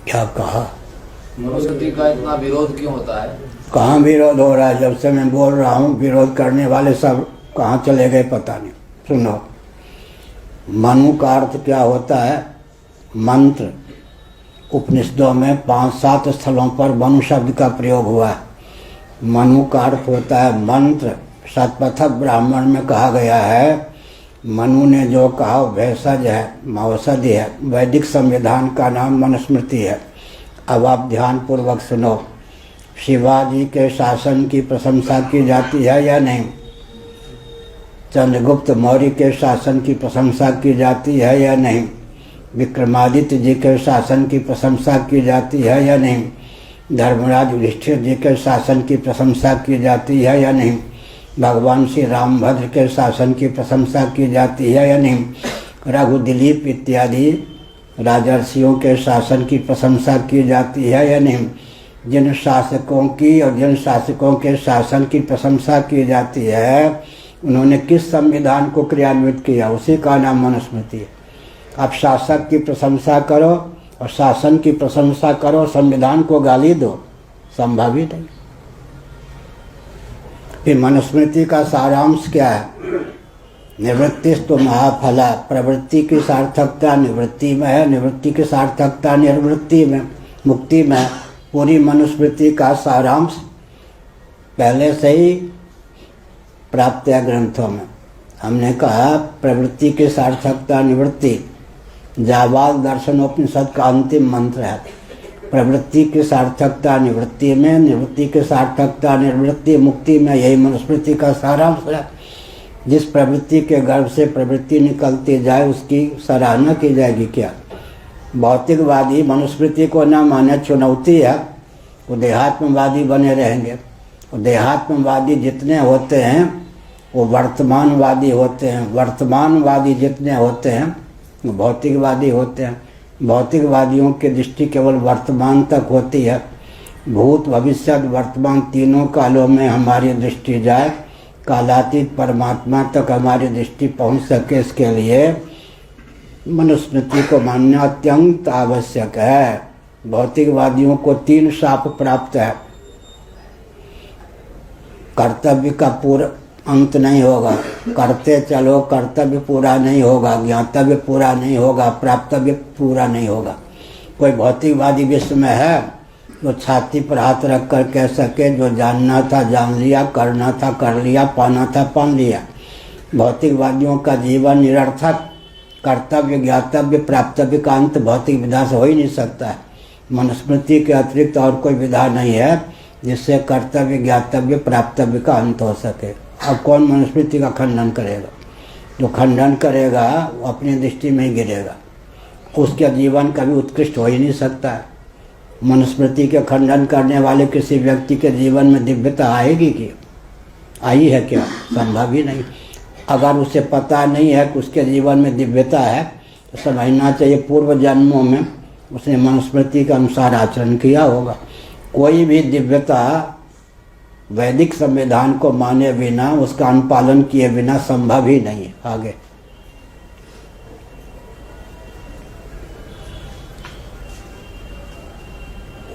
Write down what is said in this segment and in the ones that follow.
क्या कहा? मनुस्मृति का इतना विरोध क्यों होता है? कहाँ विरोध हो रहा है? जब से मैं बोल रहा हूँ विरोध करने वाले सब कहाँ चले गए पता नहीं। सुनो, मनु का अर्थ क्या होता है? मंत्र। उपनिषदों में 5-7 स्थलों पर मनु शब्द का प्रयोग हुआ है। मनु का अर्थ होता है मंत्र। शतपथ ब्राह्मण में कहा गया है, मनु ने जो कहा भेषज है, औषधि है। वैदिक संविधान का नाम मनुस्मृति है। अब आप ध्यान पूर्वक सुनो। शिवाजी के शासन की प्रशंसा की जाती है या नहीं? चंद्रगुप्त मौर्य के शासन की प्रशंसा की जाती है या नहीं? विक्रमादित्य जी के शासन की प्रशंसा की जाती है या नहीं? धर्मराज युधिष्ठिर जी के शासन की प्रशंसा की जाती है या नहीं? भगवान श्री रामभद्र के शासन की प्रशंसा की जाती है या नहीं? रघु दिलीप इत्यादि राजर्षियों के शासन की प्रशंसा की जाती है या नहीं? जिन शासकों की और जिन शासकों के शासन की प्रशंसा की जाती है, उन्होंने किस संविधान को क्रियान्वित किया? उसी का नाम मनुस्मृति है। आप शासक की प्रशंसा करो और शासन की प्रशंसा करो, संविधान को गाली दो, संभव ही नहीं। फिर मनुस्मृति का सारांश क्या है? निवृत्तिस्तु महाफला। प्रवृत्ति की सार्थकता निवृत्ति में है, निवृत्ति की सार्थकता निर्वृत्ति में, मुक्ति में है। पूरी मनुस्मृति का सारांश पहले से ही प्राप्त है ग्रंथों में। हमने कहा प्रवृत्ति की सार्थकता निवृत्ति जाबाल दर्शनोपनिषद का अंतिम मंत्र है। प्रवृत्ति की सार्थकता निवृत्ति में, निवृत्ति की सार्थकता निर्वृत्ति मुक्ति में। यही मनुस्मृति का सारांश है। जिस प्रवृत्ति के गर्भ से प्रवृत्ति निकलती जाए उसकी सराहना की जाएगी क्या? भौतिकवादी मनुस्मृति को न माने चुनौती है, वो देहात्मवादी बने रहेंगे। और देहात्मवादी जितने होते हैं वो वर्तमानवादी होते हैं, वर्तमानवादी जितने होते हैं वो भौतिकवादी होते हैं। भौतिकवादियों की दृष्टि केवल वर्तमान तक होती है। भूत भविष्य वर्तमान तीनों कालों में हमारी दृष्टि जाए, कालातीत परमात्मा तक हमारी दृष्टि पहुंच सके, इसके लिए मनुस्मृति को मानना अत्यंत आवश्यक है। भौतिकवादियों को 3 शाप प्राप्त है। कर्तव्य का पूरा अंत नहीं होगा, करते चलो कर्तव्य पूरा नहीं होगा, ज्ञातव्य पूरा नहीं होगा, प्राप्तव्य पूरा नहीं होगा। कोई भौतिकवादी विश्व में है जो छाती पर हाथ रख कर कह सके जो जानना था जान लिया, करना था कर लिया, पाना था पान लिया। भौतिकवादियों का जीवन निरर्थक। कर्तव्य ज्ञातव्य प्राप्तव्य का अंत भौतिक विधा से हो ही नहीं सकता है। मनुस्मृति के अतिरिक्त और कोई विधा नहीं है जिससे कर्तव्य ज्ञातव्य प्राप्तव्य का अंत हो सके। अब कौन मनुस्मृति का खंडन करेगा? जो खंडन करेगा वो अपनी दृष्टि में ही गिरेगा, उसका जीवन कभी उत्कृष्ट हो ही नहीं सकता है। मनुस्मृति के खंडन करने वाले किसी व्यक्ति के जीवन में दिव्यता आएगी कि आई है क्या? संभव ही नहीं। अगर उसे पता नहीं है कि उसके जीवन में दिव्यता है तो समझना चाहिए पूर्व जन्मों में उसने मनुस्मृति के अनुसार आचरण किया होगा। कोई भी दिव्यता वैदिक संविधान को माने बिना, उसका अनुपालन किए बिना संभव ही नहीं है। आगे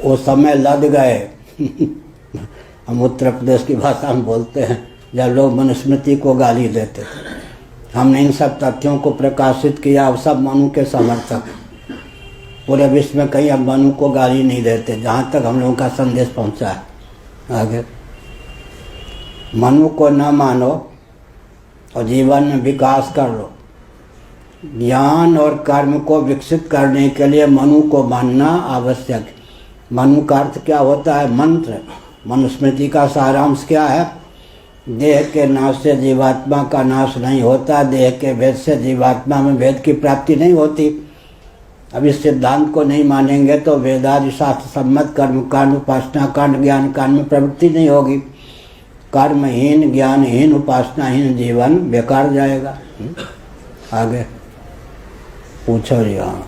वो समय लद गए हम उत्तर प्रदेश की भाषा में बोलते हैं, जब लोग मनुस्मृति को गाली देते थे। हमने इन सब तथ्यों को प्रकाशित किया। अब सब मनु के समर्थक पूरे विश्व में कहीं अब मनु को गाली नहीं देते, जहाँ तक हम लोगों का संदेश पहुँचा है। आगे मनु को न मानो और जीवन में विकास कर लो। ज्ञान और कर्म को विकसित करने के लिए मनु को मानना आवश्यक है। मनु का अर्थ क्या होता है? मंत्र। मनुस्मृति का सारांश क्या है? देह के नाश से जीवात्मा का नाश नहीं होता, देह के भेद से जीवात्मा में भेद की प्राप्ति नहीं होती। अब इस सिद्धांत को नहीं मानेंगे तो वेदादि शास्त्र सम्मत कर्म कांड, उपासना कांड, ज्ञान कांड में प्रवृत्ति नहीं होगी। कर्महीन, ज्ञानहीन, उपासनाहीन जीवन बेकार जाएगा। आगे पूछो जी। हाँ,